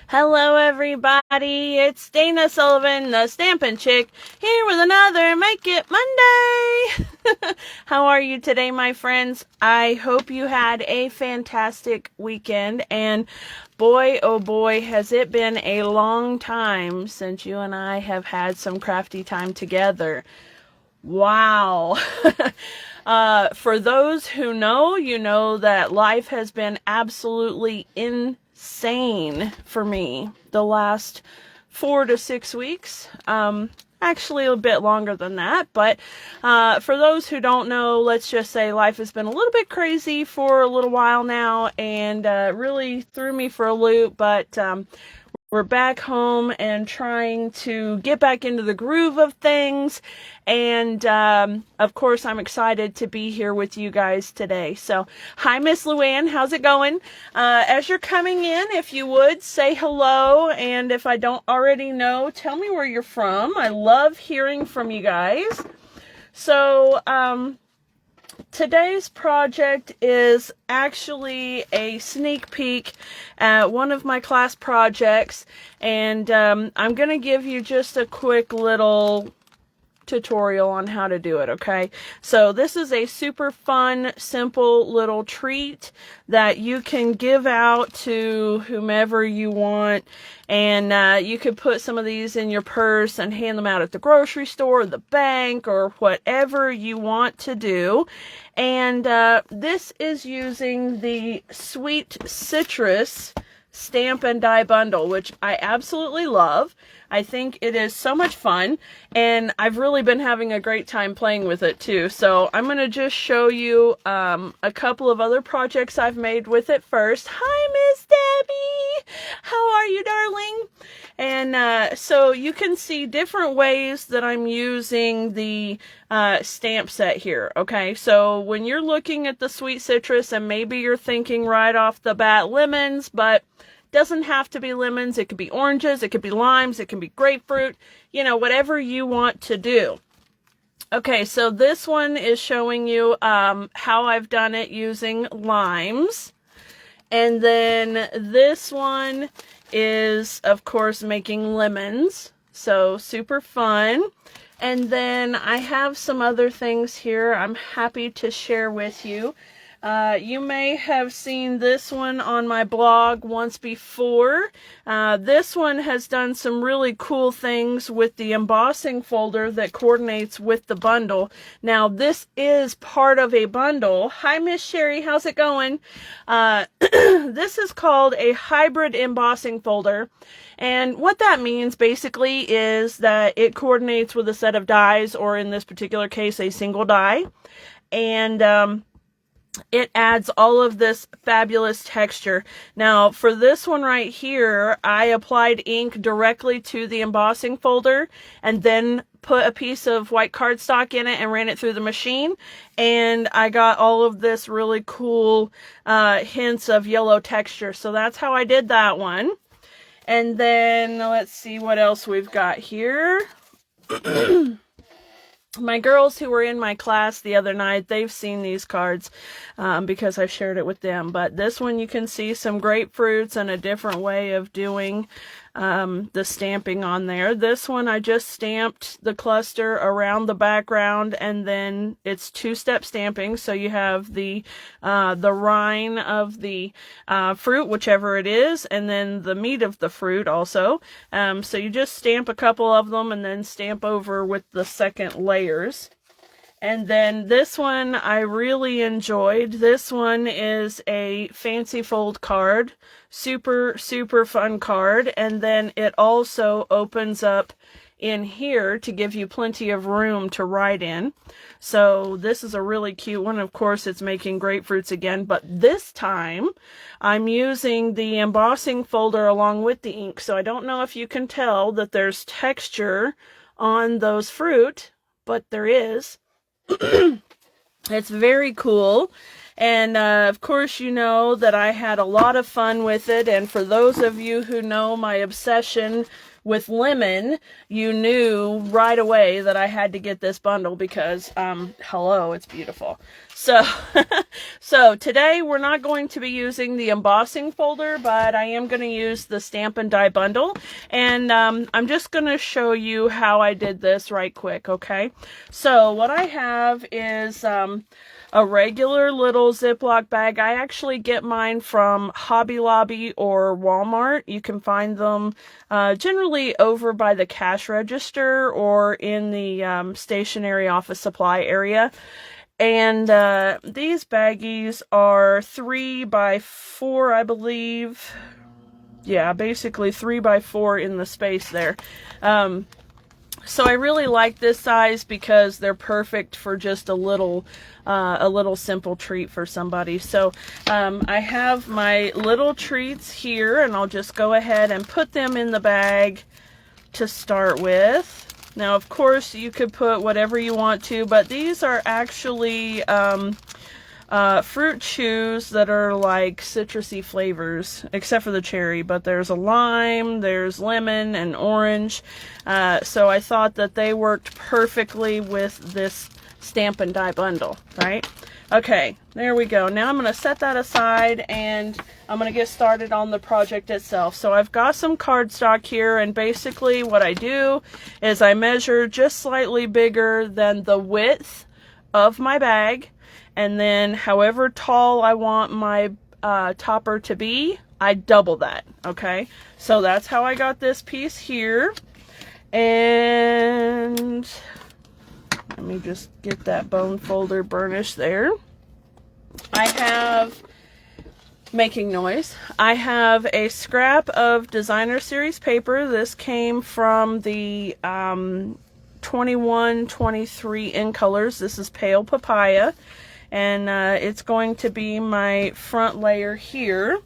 Hello, everybody. It's Dana Sullivan, the Stampin' Chick, here with another Make It Monday. How are you today, my friends? I hope you had a fantastic weekend. And boy, oh boy, has it been a long time since you and I have had some crafty time together. Wow. For those who know, you know that life has been absolutely insane for me the last 4 to 6 weeks. Actually a bit longer than that, but for those who don't know, let's just say life has been a little bit crazy for a little while now, and really threw me for a loop, but we're back home and trying to get back into the groove of things. And, of course, I'm excited to be here with you guys today. So, hi, Miss Luann. How's it going? As you're coming in, if you would, say hello. And if I don't already know, tell me where you're from. I love hearing from you guys. So, today's project is actually a sneak peek at one of my class projects, and I'm going to give you just a quick little tutorial on how to do it, okay? So this is a super fun, simple little treat that you can give out to whomever you want, and you could put some of these in your purse and hand them out at the grocery store, the bank, or whatever you want to do. And this is using the Sweet Citrus Stamp and Die bundle, which I absolutely love. I think it is so much fun, and I've really been having a great time playing with it too. So I'm going to just show you a couple of other projects I've made with it first. Hi, Miss Debbie! How are you, darling? And so you can see different ways that I'm using the stamp set here, okay? So when you're looking at the Sweet Citrus, and maybe you're thinking right off the bat lemons, but doesn't have to be lemons. It could be oranges, it could be limes, it can be grapefruit, you know, whatever you want to do. Okay, so this one is showing you how I've done it using limes. And then this one is, of course, making lemons. So super fun. And then I have some other things here I'm happy to share with you. You may have seen this one on my blog once before. This one has done some really cool things with the embossing folder that coordinates with the bundle. Now, this is part of a bundle. Hi, Miss Sherry. How's it going? This is called a hybrid embossing folder. And what that means basically is that it coordinates with a set of dies, or in this particular case, a single die. And it adds all of this fabulous texture. Now, for this one right here, I applied ink directly to the embossing folder and then put a piece of white cardstock in it and ran it through the machine. And I got all of this really cool hints of yellow texture. So that's how I did that one. And then let's see what else we've got here. My girls who were in my class the other night, they've seen these cards because I shared it with them. But this one, you can see some grapefruits and a different way of doing the stamping on there. This one, I just stamped the cluster around the background, and then it's two-step stamping. So you have the rind of the fruit, whichever it is, and then the meat of the fruit also. So you just stamp a couple of them and then stamp over with the second layers. And then this one I really enjoyed. This one is a fancy fold card. Super, super fun card. And then it also opens up in here to give you plenty of room to write in. So this is a really cute one. Of course, it's making grapefruits again, but this time I'm using the embossing folder along with the ink. So I don't know if you can tell that there's texture on those fruit, but there is. It's very cool. And of course, you know that I had a lot of fun with it. And for those of you who know my obsession with lemon, you knew right away that I had to get this bundle because, hello, it's beautiful. So, so today we're not going to be using the embossing folder, but I am going to use the Stampin' Die bundle. And I'm just going to show you how I did this right quick, okay? So what I have is a regular little Ziploc bag. I actually get mine from Hobby Lobby or Walmart. You can find them generally over by the cash register or in the stationery office supply area. And these baggies are 3 by 4, I believe. Yeah, basically 3 by 4 in the space there. So I really like this size because they're perfect for just a little simple treat for somebody. So I have my little treats here, and I'll just go ahead and put them in the bag to start with. Now, of course, you could put whatever you want to, but these are actually fruit chews that are like citrusy flavors, except for the cherry, but there's a lime, there's lemon and orange. So I thought that they worked perfectly with this Stampin' Die bundle, right? Okay, there we go. Now I'm going to set that aside and I'm going to get started on the project itself. So I've got some cardstock here, and basically what I do is I measure just slightly bigger than the width of my bag. And then however tall I want my topper to be, I double that, okay? So that's how I got this piece here. And let me just get that bone folder burnish there. I have, making noise, I have a scrap of designer series paper. This came from the 21-23 in colors. This is Pale Papaya. And it's going to be my front layer here.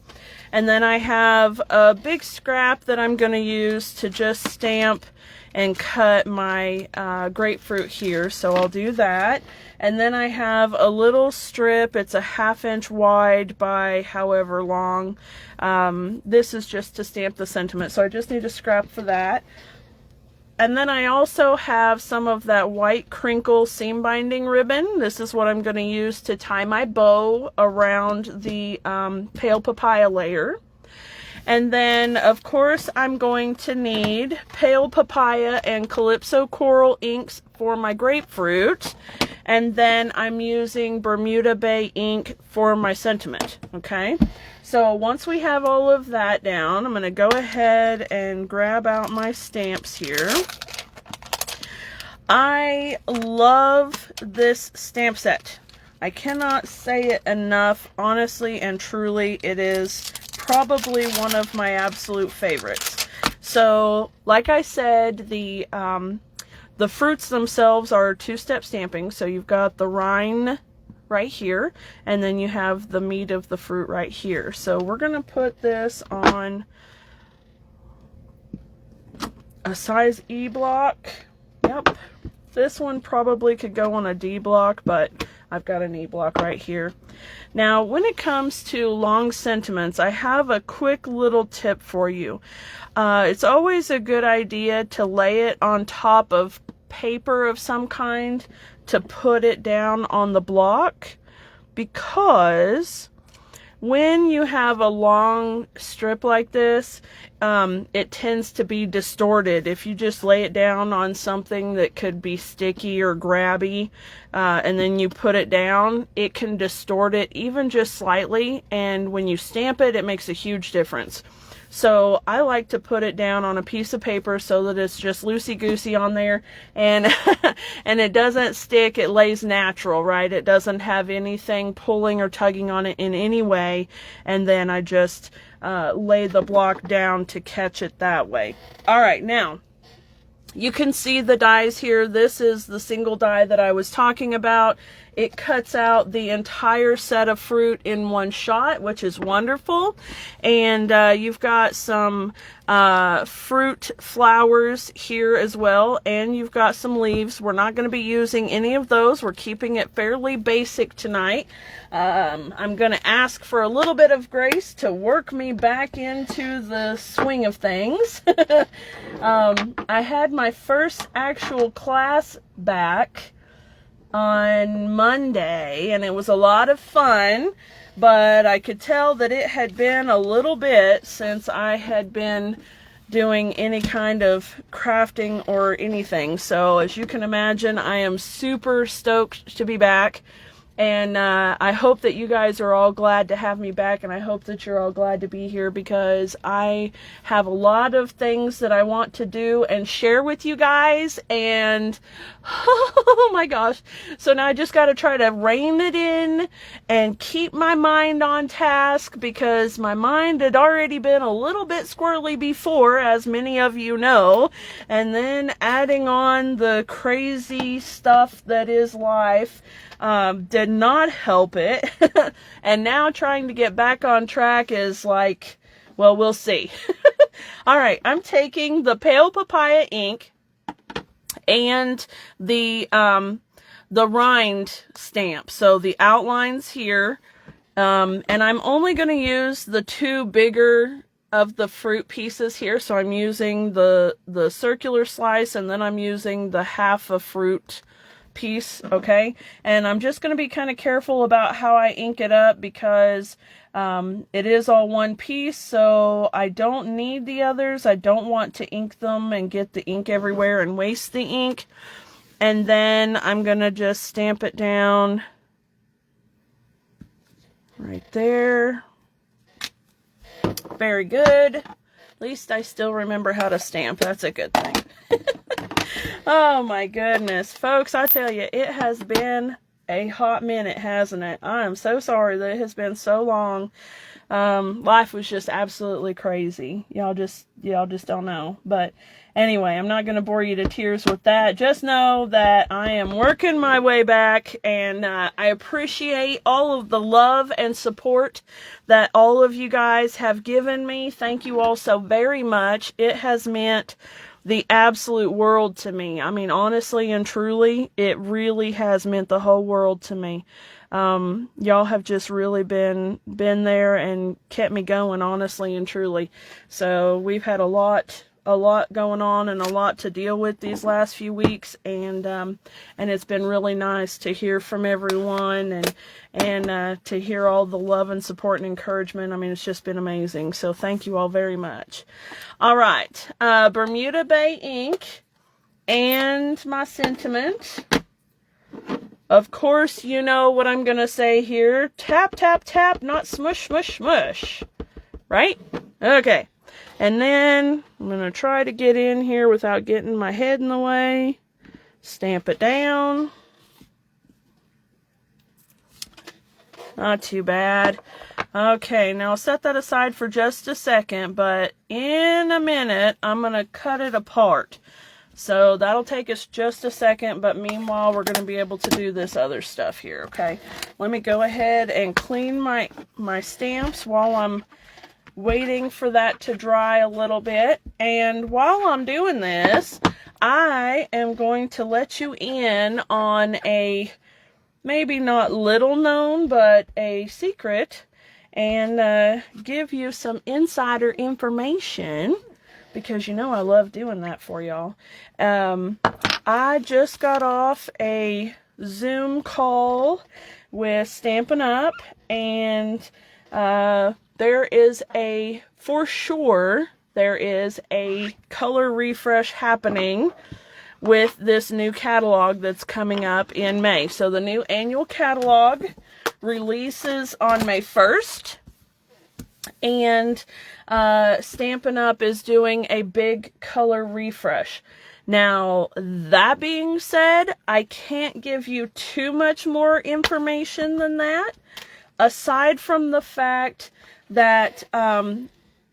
And then I have a big scrap that I'm going to use to just stamp and cut my grapefruit here. So I'll do that. And then I have a little strip. It's a 1/2 inch wide by however long. This is just to stamp the sentiment. So I just need a scrap for that. And then I also have some of that white crinkle seam binding ribbon. This is what I'm going to use to tie my bow around the Pale Papaya layer. And then, of course, I'm going to need Pale Papaya and Calypso Coral inks for my grapefruit. And then I'm using Bermuda Bay ink for my sentiment, okay? So once we have all of that down, I'm going to go ahead and grab out my stamps here. I love this stamp set. I cannot say it enough. Honestly and truly, it is probably one of my absolute favorites. So, like I said, the fruits themselves are 2-step stamping. So you've got the rind right here, and then you have the meat of the fruit right here. So we're going to put this on a size E block. Yep. This one probably could go on a D block, but I've got an E block right here. Now, when it comes to long sentiments, I have a quick little tip for you. It's always a good idea to lay it on top of paper of some kind to put it down on the block, because when you have a long strip like this, it tends to be distorted. If you just lay it down on something that could be sticky or grabby, and then you put it down, it can distort it even just slightly, and when you stamp it, it makes a huge difference. So I like to put it down on a piece of paper so that it's just loosey-goosey on there, and and it doesn't stick. It lays natural, right? It doesn't have anything pulling or tugging on it in any way, and then I just lay the block down to catch it that way. All right, now you can see the dies here. This is the single die that I was talking about. it cuts out the entire set of fruit in one shot, which is wonderful. And you've got some fruit flowers here as well, and you've got some leaves. We're not going to be using any of those. We're keeping it fairly basic tonight. I'm going to ask for a little bit of grace to work me back into the swing of things. I had my first actual class back on Monday, and it was a lot of fun, but I could tell that it had been a little bit since I had been doing any kind of crafting or anything. So as you can imagine, I am super stoked to be back. And I hope that you guys are all glad to have me back, and I hope that you're all glad to be here, because I have a lot of things that I want to do and share with you guys, and oh my gosh. So now I just got to try to rein it in and keep my mind on task, because my mind had already been a little bit squirrely before, as many of you know, and then adding on the crazy stuff that is life did not help it. And now trying to get back on track is like, well, we'll see. All right, I'm taking the Pale Papaya ink and the rind stamp. So the outlines here, and I'm only going to use the two bigger of the fruit pieces here. So I'm using the circular slice, and then I'm using the half a fruit piece, okay? And I'm just going to be kind of careful about how I ink it up, because it is all one piece, so I don't need the others. I don't want to ink them and get the ink everywhere and waste the ink. And then I'm going to just stamp it down right there. Very good. At least I still remember how to stamp. That's a good thing. Oh my goodness, folks, I tell you, it has been a hot minute, hasn't it? I am so sorry that it has been so long. Life was just absolutely crazy. Y'all just don't know. But anyway, I'm not going to bore you to tears with that. Just know that I am working my way back, and I appreciate all of the love and support that all of you guys have given me. Thank you all so very much. It has meant the absolute world to me. I mean, honestly and truly, it really has meant the whole world to me. Y'all have just really been there and kept me going, honestly and truly. So we've had a lot going on and a lot to deal with these last few weeks, and it's been really nice to hear from everyone and to hear all the love and support and encouragement. I mean, it's just been amazing. So thank you all very much. All right, Bermuda Bay ink and my sentiment. Of course, you know what I'm gonna say here. Tap, tap, tap, not smush, smush, smush. Right? Okay. And then I'm going to try to get in here without getting my head in the way. Stamp it down. Not too bad. Okay, now I'll set that aside for just a second, but in a minute, I'm going to cut it apart. So that'll take us just a second, but meanwhile, we're going to be able to do this other stuff here, okay? Let me go ahead and clean my stamps while I'm waiting for that to dry a little bit. And while I'm doing this, I am going to let you in on a maybe not little known, but a secret, and give you some insider information, because you know I love doing that for y'all. I just got off a Zoom call with Stampin' Up, and there is for sure a color refresh happening with this new catalog that's coming up in May. So the new annual catalog releases on May 1st. And Stampin' Up! Is doing a big color refresh. Now, that being said, I can't give you too much more information than that, aside from the fact that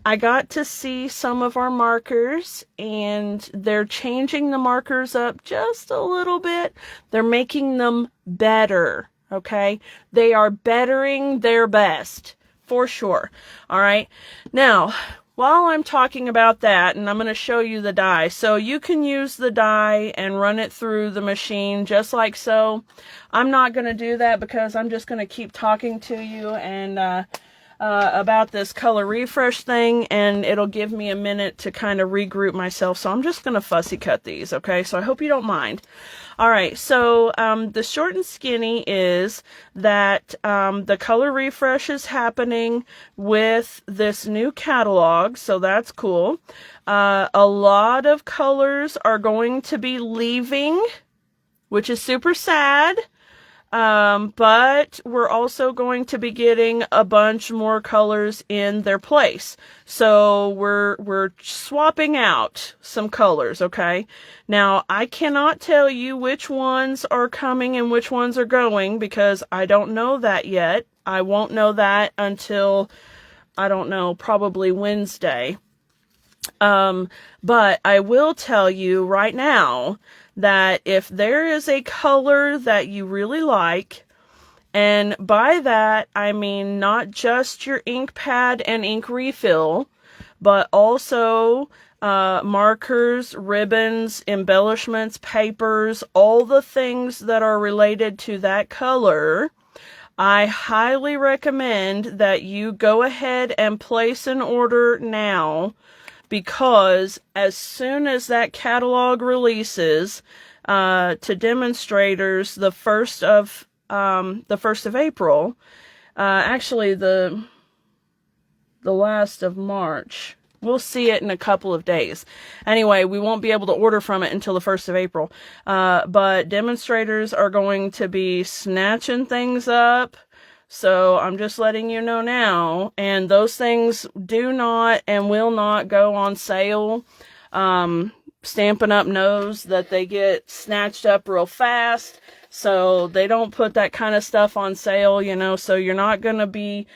I got to see some of our markers, and they're changing the markers up just a little bit. They're making them better, okay? They are bettering their best, for sure. All right. Now, while I'm talking about that, and I'm going to show you the die. So you can use the die and run it through the machine just like so. I'm not going to do that because I'm just going to keep talking to you and about this color refresh thing, and it'll give me a minute to kind of regroup myself. So I'm just going to fussy cut these, okay? So I hope you don't mind. All right, so the short and skinny is that the color refresh is happening with this new catalog, so that's cool. A lot of colors are going to be leaving, which is super sad. But we're also going to be getting a bunch more colors in their place. So we're swapping out some colors, okay? Now, I cannot tell you which ones are coming and which ones are going because I don't know that yet. I won't know that until, I don't know, probably Wednesday. But I will tell you right now that if there is a color that you really like, and by that I mean not just your ink pad and ink refill, but also markers, ribbons, embellishments, papers, all the things that are related to that color, I highly recommend that you go ahead and place an order now, because as soon as that catalog releases to demonstrators the 1st of April, actually the last of March, we'll see it in a couple of days. Anyway, we won't be able to order from it until the 1st of April. But demonstrators are going to be snatching things up. So I'm just letting you know now, and those things do not and will not go on sale. Stampin' Up! Knows that they get snatched up real fast, so they don't put that kind of stuff on sale, you know, so you're not going to be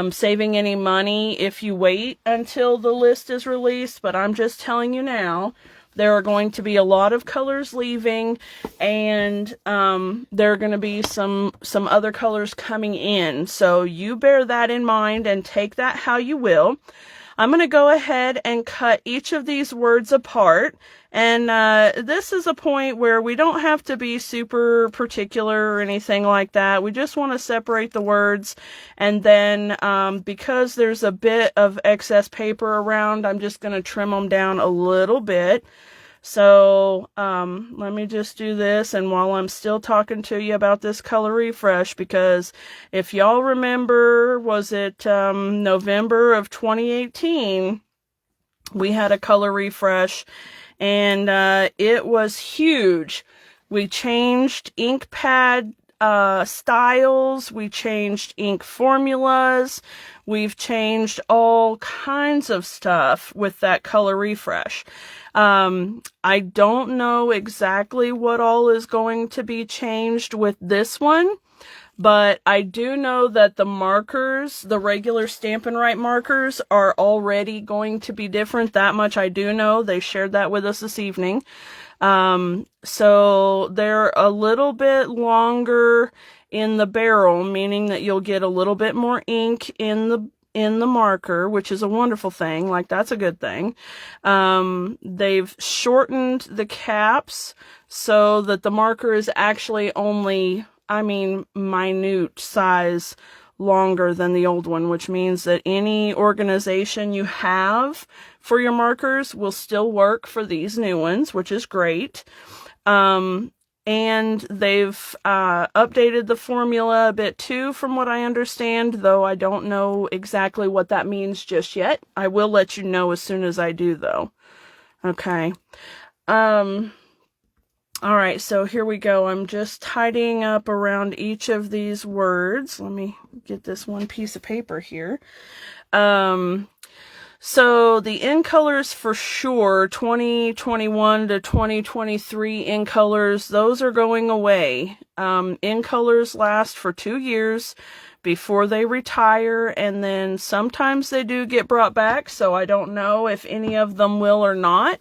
saving any money if you wait until the list is released, but I'm just telling you now. There are going to be a lot of colors leaving, and there are going to be some other colors coming in. So you bear that in mind and take that how you will. I'm going to go ahead and cut each of these words apart. And this is a point where we don't have to be super particular or anything like that. We just want to separate the words. And then because there's a bit of excess paper around, I'm just going to trim them down a little bit. So let me just do this, and while I'm still talking to you about this color refresh, because if y'all remember, was it November of 2018, we had a color refresh, and it was huge. We changed ink pad styles, we changed ink formulas, we've changed all kinds of stuff with that color refresh. I don't know exactly what all is going to be changed with this one, but I do know that the markers, the regular Stampin' Right markers, are already going to be different. That much I do know. They shared that with us this evening. So they're a little bit longer in the barrel, meaning that you'll get a little bit more ink in the marker, which is a wonderful thing. Like, that's a good thing. They've shortened the caps so that the marker is actually only, minute size longer than the old one, which means that any organization you have for your markers will still work for these new ones, which is great. And they've updated the formula a bit too, from what I understand, though I don't know exactly what that means just yet. I will let you know as soon as I do, though. Okay. All right, so here we go. I'm just tidying up around each of these words. Let me get this one piece of paper here. So the in colors for sure, 2021 to 2023 in colors, those are going away. In colors last for 2 years before they retire, and then sometimes they do get brought back, so I don't know if any of them will or not.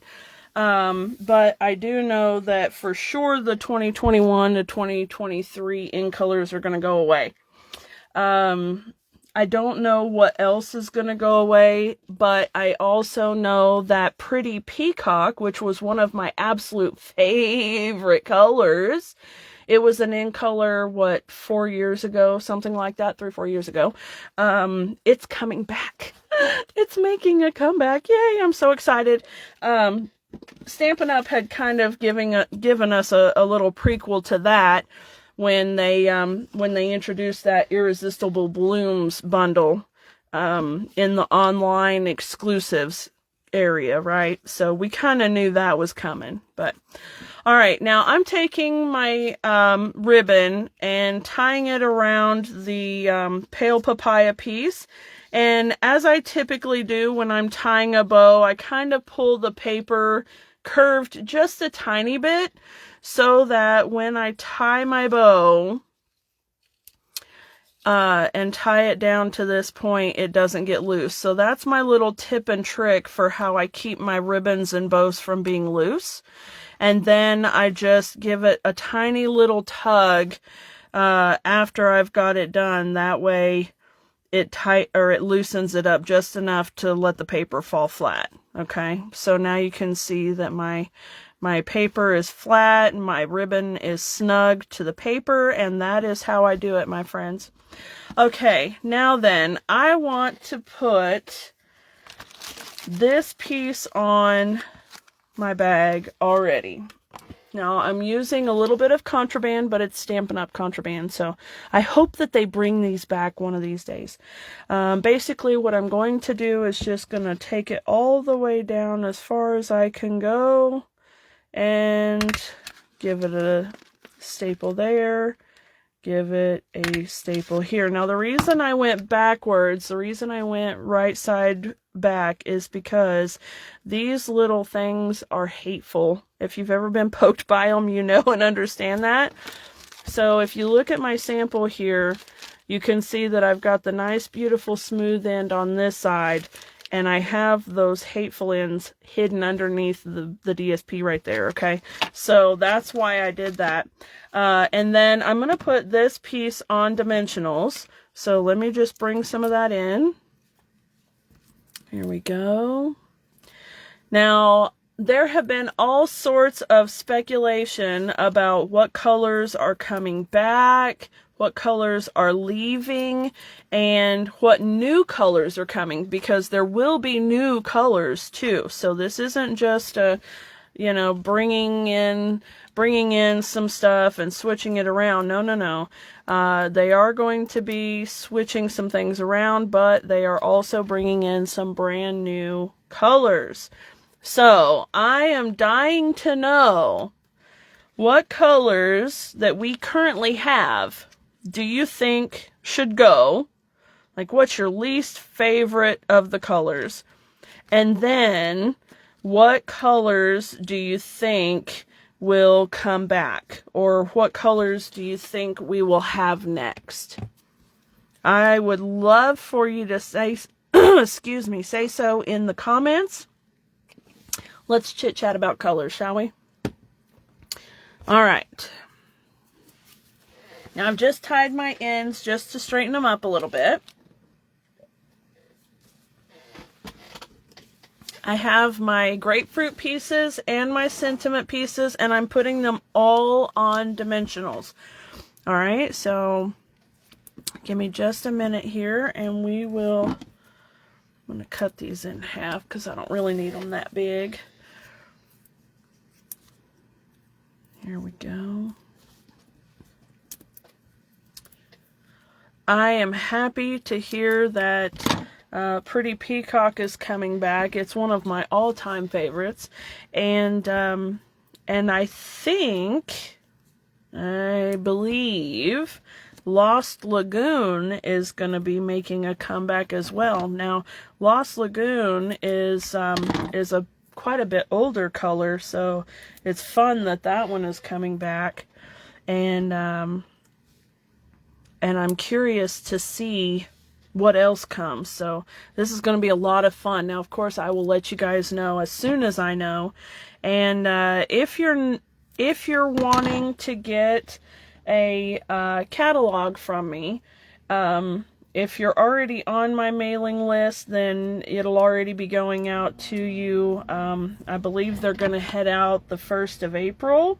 But I do know that for sure the 2021 to 2023 in colors are going to go away. I don't know what else is going to go away, but I also know that Pretty Peacock, which was one of my absolute favorite colors, it was an in color, 4 years ago, something like that, 3-4 years ago. It's coming back. It's making a comeback. Yay, I'm so excited. Stampin' Up! Had kind of given us a little prequel to that when they introduced that Irresistible Blooms bundle in the online exclusives area, right? So we kind of knew that was coming. But all right, now I'm taking my ribbon and tying it around the Pale Papaya piece. And as I typically do when I'm tying a bow, I kind of pull the paper curved just a tiny bit so that when I tie my bow and tie it down to this point, it doesn't get loose. So that's my little tip and trick for how I keep my ribbons and bows from being loose. And then I just give it a tiny little tug after I've got it done. That way it loosens it up just enough to let the paper fall flat. Okay, so now you can see that my paper is flat and my ribbon is snug to the paper, and that is how I do it, my friends. Okay, now then, I want to put this piece on my bag already. Now, I'm using a little bit of contraband, but it's Stampin' Up! Contraband, so I hope that they bring these back one of these days. Basically, what I'm going to do is just going to take it all the way down as far as I can go and give it a staple there, give it a staple here. Now, the reason I went backwards, the reason I went right side back is because these little things are hateful. If you've ever been poked by them, you know and understand that. So if you look at my sample here, you can see that I've got the nice, beautiful, smooth end on this side, and I have those hateful ends hidden underneath the DSP right there, okay? So that's why I did that. And then I'm going to put this piece on dimensionals. So let me just bring some of that in. Here we go. Now, there have been all sorts of speculation about what colors are coming back, what colors are leaving, and what new colors are coming, because there will be new colors too. So this isn't just a, you know, bringing in some stuff and switching it around. No. They are going to be switching some things around, but they are also bringing in some brand new colors. So I am dying to know what colors that we currently have do you think should go? Like, what's your least favorite of the colors? And then what colors do you think will come back? Or what colors do you think we will have next? I would love for you to say, excuse me, say so in the comments. Let's chit chat about colors, shall we? All right. Now I've just tied my ends just to straighten them up a little bit. I have my grapefruit pieces and my sentiment pieces, and I'm putting them all on dimensionals. All right, so give me just a minute here, and I'm going to cut these in half because I don't really need them that big. Here we go. I am happy to hear that Pretty Peacock is coming back. It's one of my all-time favorites, and I believe Lost Lagoon is going to be making a comeback as well. Now, Lost Lagoon is a quite a bit older color, so it's fun that that one is coming back, and I'm curious to see what else comes. So this is going to be a lot of fun. Now, of course, I will let you guys know as soon as I know. And if you're wanting to get a catalog from me, if you're already on my mailing list, then it'll already be going out to you. I believe they're going to head out the 1st of April.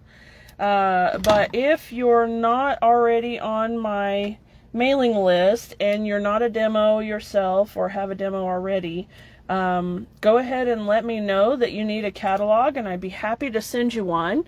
But if you're not already on my mailing list and you're not a demo yourself or have a demo already, go ahead and let me know that you need a catalog, and I'd be happy to send you one.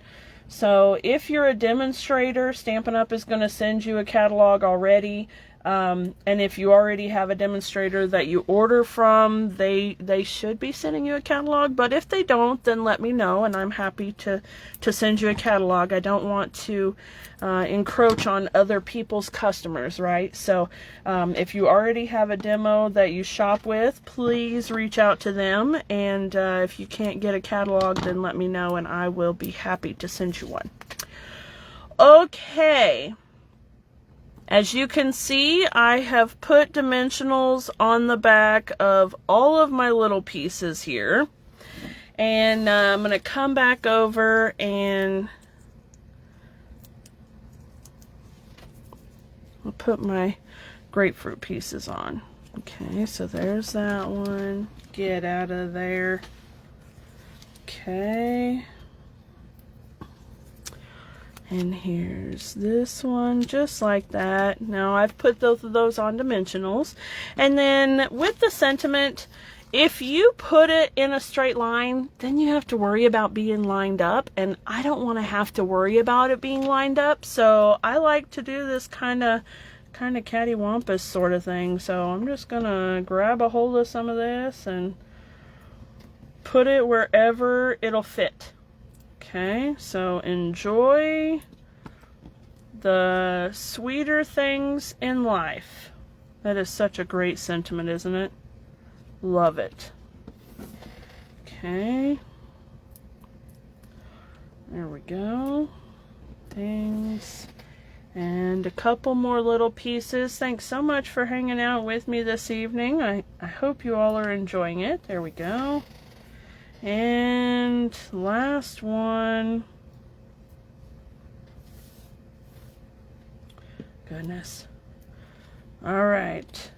So if you're a demonstrator, Stampin' Up! Is going to send you a catalog already. And if you already have a demonstrator that you order from, they should be sending you a catalog. But if they don't, then let me know, and I'm happy to send you a catalog. I don't want to encroach on other people's customers, right? So if you already have a demo that you shop with, please reach out to them. And if you can't get a catalog, then let me know, and I will be happy to send you one. Okay. As you can see, I have put dimensionals on the back of all of my little pieces here. And I'm going to come back over and I'll put my grapefruit pieces on. Okay, so there's that one. Get out of there. Okay. And here's this one, just like that. Now I've put both of those on dimensionals. And then with the sentiment, if you put it in a straight line, then you have to worry about being lined up. And I don't want to have to worry about it being lined up. So I like to do this kind of cattywampus sort of thing. So I'm just going to grab a hold of some of this and put it wherever it'll fit. Okay, so enjoy the sweeter things in life. That is such a great sentiment, isn't it? Love it. Okay. There we go. Things. And a couple more little pieces. Thanks so much for hanging out with me this evening. I hope you all are enjoying it. There we go. And last one. Goodness. All right.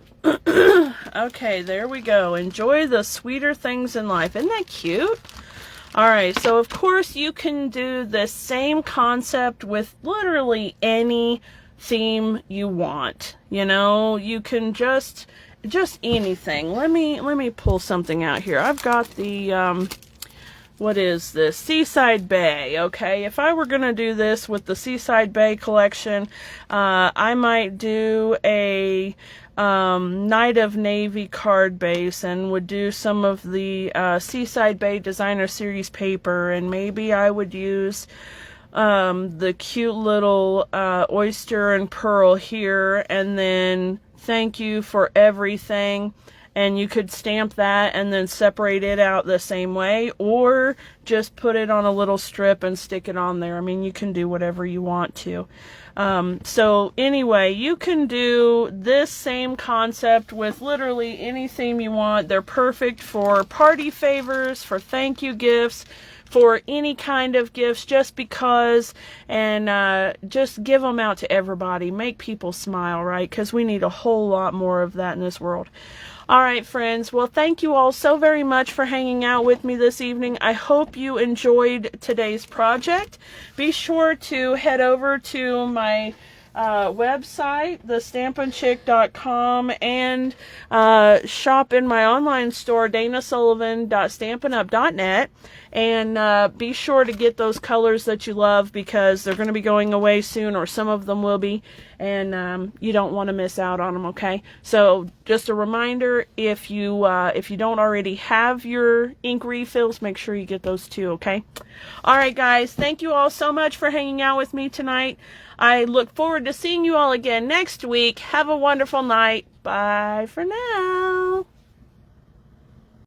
Okay, there we go. Enjoy the sweeter things in life. Isn't that cute? All right, so of course you can do the same concept with literally any theme you want. You know, you can just anything. Let me pull something out here. I've got the what is this? Seaside Bay. Okay, if I were gonna do this with the Seaside Bay collection, I might do a Night of Navy card base, and would do some of the Seaside Bay Designer Series paper, and maybe I would use the cute little oyster and pearl here, and then thank you for everything, and you could stamp that and then separate it out the same way, or just put it on a little strip and stick it on there. I mean, you can do whatever you want to. So anyway, you can do this same concept with literally any theme you want. They're perfect for party favors, for thank you gifts, for any kind of gifts, just because, and just give them out to everybody. Make people smile, right? Because we need a whole lot more of that in this world. All right, friends. Well, thank you all so very much for hanging out with me this evening. I hope you enjoyed today's project. Be sure to head over to my website, thestampinchick.com, and shop in my online store, danasullivan.stampinup.net, and be sure to get those colors that you love, because they're going to be going away soon, or some of them will be, and you don't want to miss out on them, okay? So just a reminder, if you don't already have your ink refills, make sure you get those too, okay? All right, guys, thank you all so much for hanging out with me tonight. I look forward to seeing you all again next week. Have a wonderful night. Bye for now.